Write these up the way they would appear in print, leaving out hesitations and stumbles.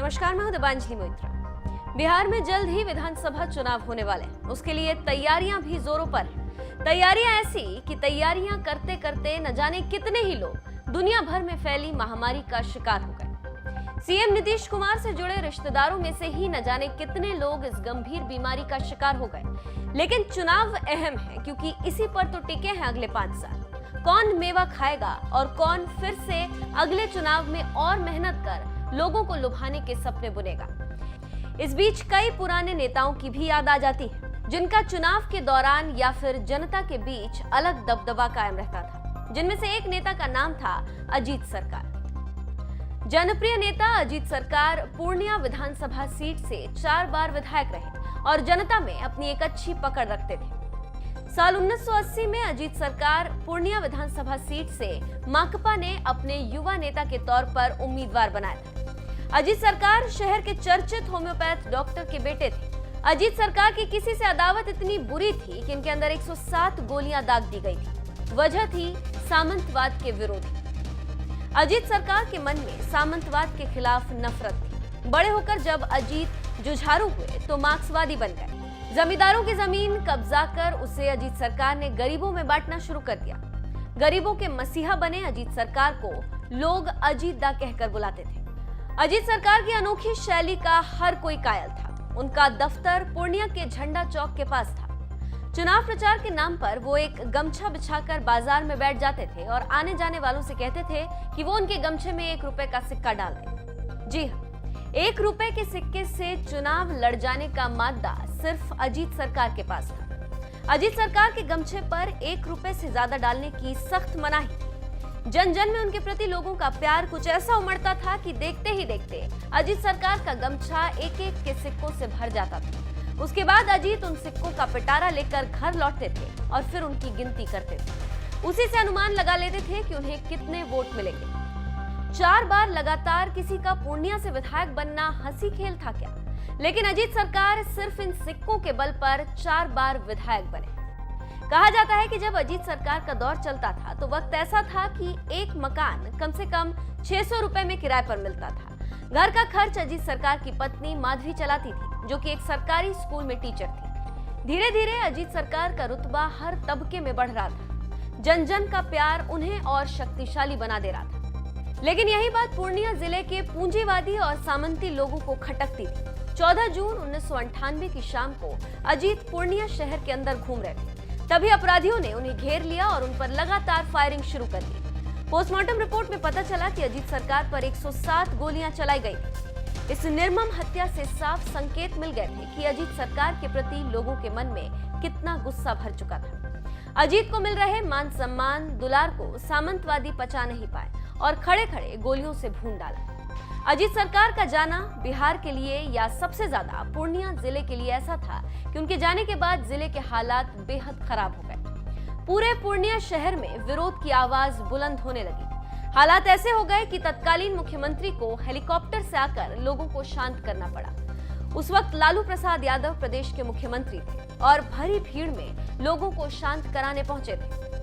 नमस्कार, मैं हूं दिबांजलि मोइत्रा। बिहार में जल्द ही विधानसभा चुनाव होने वाले हैं। उसके लिए तैयारियां भी जोरों पर हैं। तैयारियां ऐसी कि तैयारियां करते करते न जाने कितने ही लोग दुनिया भर में फैली महामारी का शिकार हो गए। सीएम नीतीश कुमार से जुड़े रिश्तेदारों में से ही न जाने कितने लोग इस गंभीर बीमारी का शिकार हो गए। लेकिन चुनाव अहम है क्योंकि इसी पर तो टिके हैं अगले 5 साल। कौन मेवा खाएगा और कौन फिर से अगले चुनाव में और मेहनत कर लोगों को लुभाने के सपने बुनेगा। इस बीच कई पुराने नेताओं की भी याद आ जाती है, जिनका चुनाव के दौरान या फिर जनता के बीच अलग दबदबा कायम रहता था। जिनमें से एक नेता का नाम था अजीत सरकार। जनप्रिय नेता अजीत सरकार पूर्णिया विधानसभा सीट से 4 बार विधायक रहे और जनता में अपनी एक अच्छी पकड़ रखते थे। साल 1980 में अजीत सरकार पूर्णिया विधानसभा सीट से माकपा ने अपने युवा नेता के तौर पर उम्मीदवार बनाया था। अजीत सरकार शहर के चर्चित होम्योपैथ डॉक्टर के बेटे थे। अजीत सरकार की किसी से अदावत इतनी बुरी थी कि इनके अंदर 107 गोलियां दाग दी गई थी। वजह थी सामंतवाद के विरोधी। अजीत सरकार के मन में सामंतवाद के खिलाफ नफरत थी। बड़े होकर जब अजीत जुझारू हुए तो मार्क्सवादी बन गए। जमींदारों की जमीन कब्जा कर उसे अजीत सरकार ने गरीबों में बांटना शुरू कर दिया। गरीबों के मसीहा बने अजीत सरकार को लोग अजीत दा कहकर बुलाते थे। अजीत सरकार की अनोखी शैली का हर कोई कायल था। उनका दफ्तर पूर्णिया के झंडा चौक के पास था। चुनाव प्रचार के नाम पर वो एक गमछा बिछाकर बाजार में बैठ जाते थे और आने जाने वालों से कहते थे कि वो उनके गमछे में 1 रुपए का सिक्का डाल दें। जी हाँ, 1 रुपए के सिक्के से चुनाव लड़ जाने का मादा सिर्फ अजीत सरकार के पास था। अजीत सरकार के गमछे पर 1 रुपए से ज्यादा डालने की सख्त मनाही। जन जन में उनके प्रति लोगों का प्यार कुछ ऐसा उमड़ता था कि देखते ही देखते अजीत सरकार का गमछा एक एक के सिक्कों से भर जाता था। उसके बाद अजीत उन सिक्कों का पिटारा लेकर घर लौटते थे और फिर उनकी गिनती करते थे। उसी से अनुमान लगा लेते थे कि उन्हें कितने वोट मिलेंगे। 4 बार लगातार किसी का पूर्णिया से विधायक बनना हंसी खेल था क्या? लेकिन अजीत सरकार सिर्फ इन सिक्कों के बल पर 4 बार विधायक बने। कहा जाता है कि जब अजीत सरकार का दौर चलता था तो वक्त ऐसा था कि एक मकान कम से कम 600 रुपए में किराए पर मिलता था। घर का खर्च अजीत सरकार की पत्नी माधवी चलाती थी, जो कि एक सरकारी स्कूल में टीचर थी। धीरे धीरे अजीत सरकार का रुतबा हर तबके में बढ़ रहा था। जन जन का प्यार उन्हें और शक्तिशाली बना दे रहा था। लेकिन यही बात पूर्णिया जिले के पूंजीवादी और सामंती लोगों को खटकती थी। 14 जून 1998 की शाम को अजीत पूर्णिया शहर के अंदर घूम रहे थे। तभी अपराधियों ने उन्हें घेर लिया और उन पर लगातार फायरिंग शुरू कर दी। पोस्टमार्टम रिपोर्ट में पता चला कि अजीत सरकार पर 107 गोलियां चलाई गई थी। इस निर्मम हत्या से साफ संकेत मिल गए थे कि अजीत सरकार के प्रति लोगों के मन में कितना गुस्सा भर चुका था। अजीत को मिल रहे मान सम्मान दुलार को सामंतवादी पचा नहीं पाए और खड़े खड़े गोलियों से भून डाला। अजीत सरकार का जाना बिहार के लिए या सबसे ज्यादा पूर्णिया जिले के लिए ऐसा था कि उनके जाने के बाद जिले के हालात बेहद खराब हो गए। पूरे पूर्णिया शहर में विरोध की आवाज बुलंद होने लगी। हालात ऐसे हो गए कि तत्कालीन मुख्यमंत्री को हेलीकॉप्टर से आकर लोगों को शांत करना पड़ा। उस वक्त लालू प्रसाद यादव प्रदेश के मुख्यमंत्री थे और भरी भीड़ में लोगों को शांत कराने पहुंचे थे।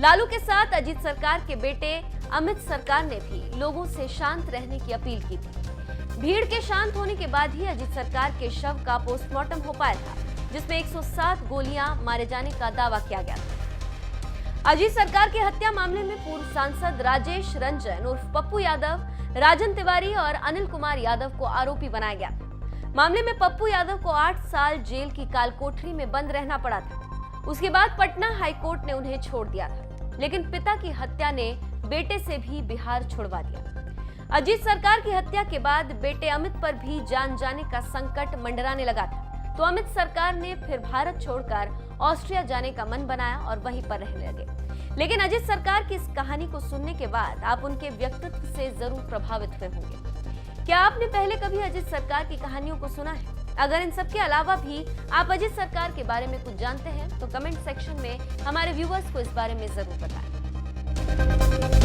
लालू के साथ अजीत सरकार के बेटे अमित सरकार ने भी लोगों से शांत रहने की अपील की थी। भीड़ के शांत होने के बाद ही अजीत सरकार के शव का पोस्टमार्टम हो पाया था, जिसमें 107 गोलियां मारे जाने का दावा किया गया था। अजीत सरकार की हत्या मामले में पूर्व सांसद राजेश रंजन उर्फ पप्पू यादव, राजन तिवारी और अनिल कुमार यादव को आरोपी बनाया गया था। मामले में पप्पू यादव को 8 साल जेल की कालकोठरी में बंद रहना पड़ा था। उसके बाद पटना हाईकोर्ट ने उन्हें छोड़ दिया था, लेकिन पिता की हत्या ने बेटे से भी बिहार छुड़वा दिया। अजीत सरकार की हत्या के बाद बेटे अमित पर भी जान जाने का संकट मंडराने लगा था, तो अमित सरकार ने फिर भारत छोड़कर ऑस्ट्रिया जाने का मन बनाया और वहीं पर रहने लगे। लेकिन अजीत सरकार की इस कहानी को सुनने के बाद आप उनके व्यक्तित्व से जरूर प्रभावित हुए होंगे। क्या आपने पहले कभी अजीत सरकार की कहानियों को सुना है? अगर इन सब के अलावा भी आप अजीत सरकार के बारे में कुछ जानते हैं तो कमेंट सेक्शन में हमारे व्यूअर्स को इस बारे में जरूर बताएं।